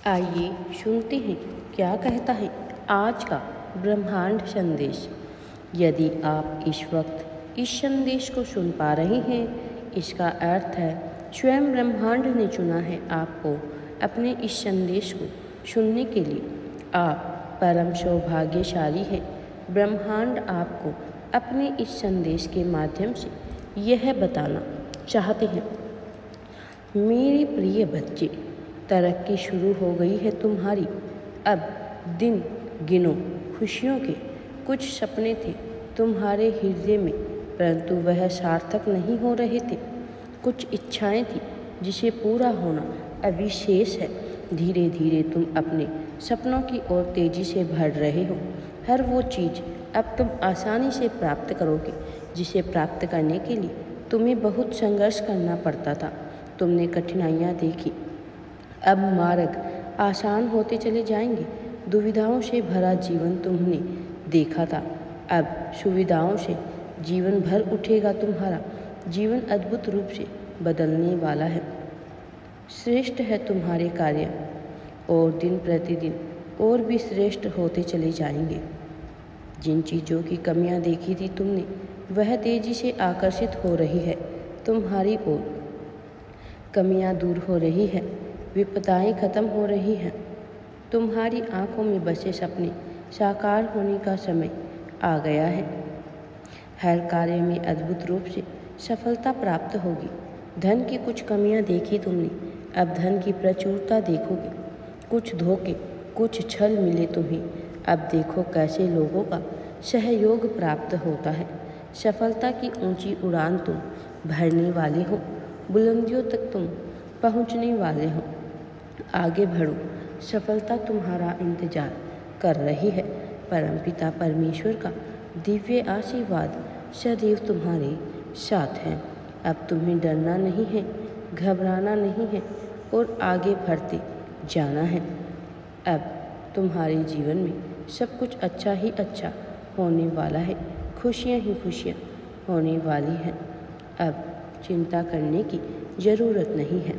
आइए सुनते हैं क्या कहता है आज का ब्रह्मांड संदेश। यदि आप इस वक्त इस संदेश को सुन पा रहे हैं, इसका अर्थ है स्वयं ब्रह्मांड ने चुना है आपको अपने इस संदेश को सुनने के लिए। आप परम सौभाग्यशाली हैं। ब्रह्मांड आपको अपने इस संदेश के माध्यम से यह बताना चाहते हैं, मेरे प्रिय बच्चे, तरक्की शुरू हो गई है तुम्हारी। अब दिन गिनो। खुशियों के कुछ सपने थे तुम्हारे हृदय में, परंतु वह सार्थक नहीं हो रहे थे। कुछ इच्छाएं थी जिसे पूरा होना अभी शेष है। धीरे धीरे तुम अपने सपनों की ओर तेजी से बढ़ रहे हो। हर वो चीज़ अब तुम आसानी से प्राप्त करोगे जिसे प्राप्त करने के लिए तुम्हें बहुत संघर्ष करना पड़ता था। तुमने कठिनाइयाँ देखी, अब मार्ग आसान होते चले जाएंगे। दुविधाओं से भरा जीवन तुमने देखा था, अब सुविधाओं से जीवन भर उठेगा। तुम्हारा जीवन अद्भुत रूप से बदलने वाला है। श्रेष्ठ है तुम्हारे कार्य और दिन प्रतिदिन और भी श्रेष्ठ होते चले जाएंगे। जिन चीज़ों की कमियां देखी थी तुमने, वह तेजी से आकर्षित हो रही है तुम्हारी ओर। कमियां दूर हो रही है, विपदाएं खत्म हो रही हैं। तुम्हारी आंखों में बसे सपने साकार होने का समय आ गया है। हर कार्य में अद्भुत रूप से सफलता प्राप्त होगी। धन की कुछ कमियां देखी तुमने, अब धन की प्रचुरता देखोगे। कुछ धोखे, कुछ छल मिले तुम्हें, अब देखो कैसे लोगों का सहयोग प्राप्त होता है। सफलता की ऊंची उड़ान तुम भरने वाले हो। बुलंदियों तक तुम पहुंचने वाले हो। आगे बढ़ो, सफलता तुम्हारा इंतजार कर रही है। परमपिता परमेश्वर का दिव्य आशीर्वाद सदैव तुम्हारे साथ है। अब तुम्हें डरना नहीं है, घबराना नहीं है और आगे बढ़ते जाना है। अब तुम्हारे जीवन में सब कुछ अच्छा ही अच्छा होने वाला है। खुशियाँ ही खुशियाँ होने वाली हैं। अब चिंता करने की ज़रूरत नहीं है।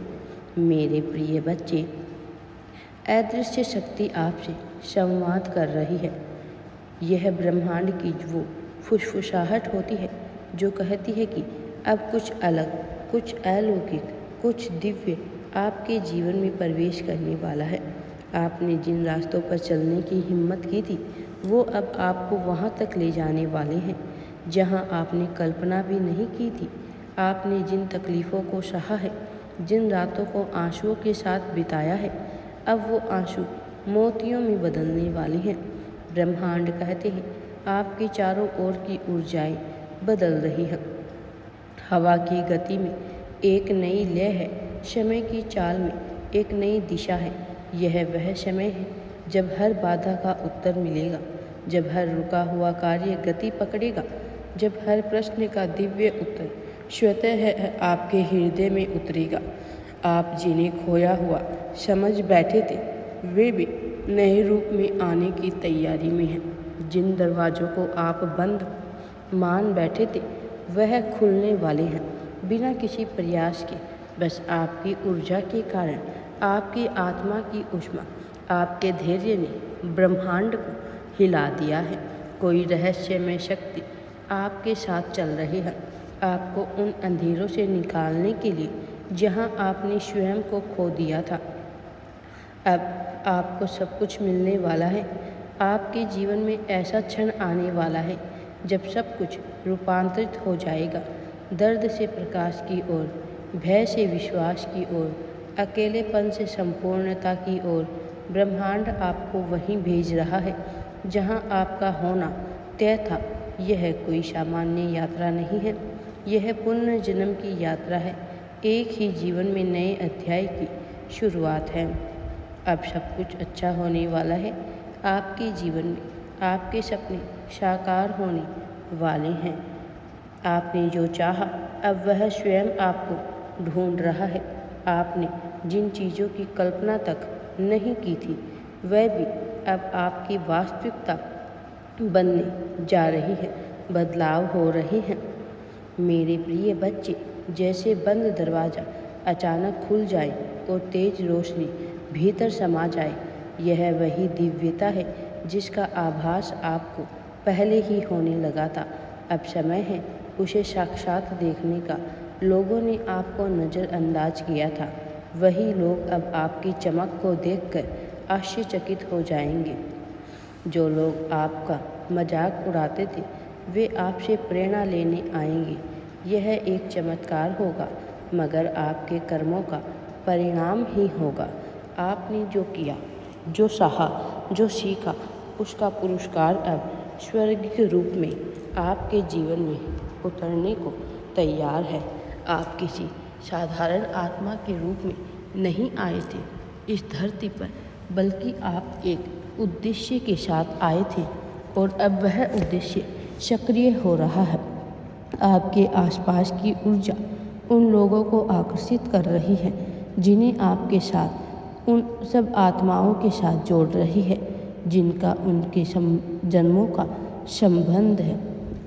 मेरे प्रिय बच्चे, अदृश्य शक्ति आपसे संवाद कर रही है। यह ब्रह्मांड की वो फुसफुसाहट होती है जो कहती है कि अब कुछ अलग, कुछ अलौकिक, कुछ दिव्य आपके जीवन में प्रवेश करने वाला है। आपने जिन रास्तों पर चलने की हिम्मत की थी, वो अब आपको वहाँ तक ले जाने वाले हैं जहाँ आपने कल्पना भी नहीं की थी। आपने जिन तकलीफ़ों को सहा है, जिन रातों को आंसुओं के साथ बिताया है, अब वो आंसू मोतियों में बदलने वाले हैं। ब्रह्मांड कहते हैं आपके चारों ओर की ऊर्जाएं बदल रही हैं। हवा की गति में एक नई लय है, समय की चाल में एक नई दिशा है। यह वह समय है जब हर बाधा का उत्तर मिलेगा, जब हर रुका हुआ कार्य गति पकड़ेगा, जब हर प्रश्न का दिव्य उत्तर स्वतः है आपके हृदय में उतरेगा। आप जिन्हें खोया हुआ समझ बैठे थे, वे भी नए रूप में आने की तैयारी में हैं। जिन दरवाज़ों को आप बंद मान बैठे थे, वह खुलने वाले हैं बिना किसी प्रयास के। बस आपकी ऊर्जा के कारण, आपकी आत्मा की ऊष्मा, आपके धैर्य ने ब्रह्मांड को हिला दिया है। कोई रहस्यमय शक्ति आपके साथ चल रही है, आपको उन अंधेरों से निकालने के लिए जहां आपने स्वयं को खो दिया था। अब आपको सब कुछ मिलने वाला है। आपके जीवन में ऐसा क्षण आने वाला है जब सब कुछ रूपांतरित हो जाएगा। दर्द से प्रकाश की ओर, भय से विश्वास की ओर, अकेलेपन से संपूर्णता की ओर ब्रह्मांड आपको वहीं भेज रहा है जहां आपका होना तय था। यह कोई सामान्य यात्रा नहीं है, यह पुनर्जन्म की यात्रा है। एक ही जीवन में नए अध्याय की शुरुआत है। अब सब कुछ अच्छा होने वाला है। आपके जीवन में आपके सपने साकार होने वाले हैं। आपने जो चाहा, अब वह स्वयं आपको ढूंढ रहा है। आपने जिन चीज़ों की कल्पना तक नहीं की थी, वह भी अब आपकी वास्तविकता बनने जा रही है। बदलाव हो रहे हैं। मेरे प्रिय बच्चे, जैसे बंद दरवाज़ा अचानक खुल जाए और तेज रोशनी भीतर समा जाए। यह वही दिव्यता है जिसका आभास आपको पहले ही होने लगा था। अब समय है उसे साक्षात देखने का। लोगों ने आपको नज़रअंदाज किया था, वही लोग अब आपकी चमक को देखकर आश्चर्यचकित हो जाएंगे। जो लोग आपका मजाक उड़ाते थे वे आपसे प्रेरणा लेने आएंगे। यह एक चमत्कार होगा, मगर आपके कर्मों का परिणाम ही होगा। आपने जो किया, जो सहा, जो सीखा, उसका पुरस्कार अब स्वर्ग के रूप में आपके जीवन में उतरने को तैयार है। आप किसी साधारण आत्मा के रूप में नहीं आए थे इस धरती पर, बल्कि आप एक उद्देश्य के साथ आए थे और अब वह उद्देश्य सक्रिय हो रहा है। आपके आसपास की ऊर्जा उन लोगों को आकर्षित कर रही है जिन्हें आपके साथ उन सब आत्माओं के साथ जोड़ रही है जिनका उनके जन्मों का संबंध है।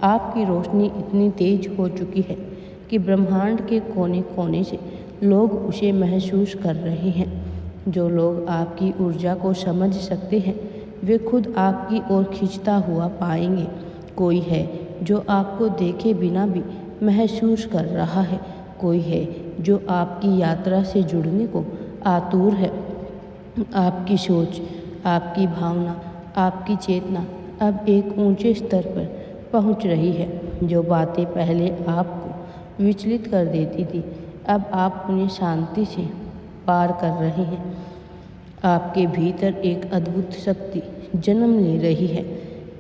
आपकी रोशनी इतनी तेज हो चुकी है कि ब्रह्मांड के कोने कोने से लोग उसे महसूस कर रहे हैं। जो लोग आपकी ऊर्जा को समझ सकते हैं वे खुद आपकी ओर खींचता हुआ पाएंगे। कोई है जो आपको देखे बिना भी महसूस कर रहा है। कोई है जो आपकी यात्रा से जुड़ने को आतुर है। आपकी सोच, आपकी भावना, आपकी चेतना अब एक ऊंचे स्तर पर पहुंच रही है। जो बातें पहले आपको विचलित कर देती थी, अब आप उन्हें शांति से पार कर रहे हैं। आपके भीतर एक अद्भुत शक्ति जन्म ले रही है।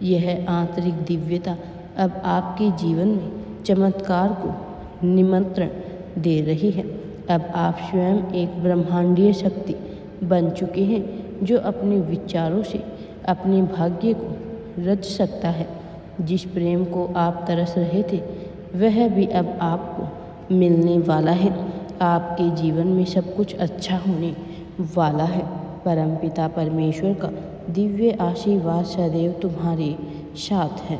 यह आंतरिक दिव्यता अब आपके जीवन में चमत्कार को निमंत्रण दे रही है। अब आप स्वयं एक ब्रह्मांडीय शक्ति बन चुके हैं जो अपने विचारों से अपने भाग्य को रच सकता है। जिस प्रेम को आप तरस रहे थे वह भी अब आपको मिलने वाला है। आपके जीवन में सब कुछ अच्छा होने वाला है। परमपिता परमेश्वर का दिव्य आशीर्वाद सदैव तुम्हारे साथ है।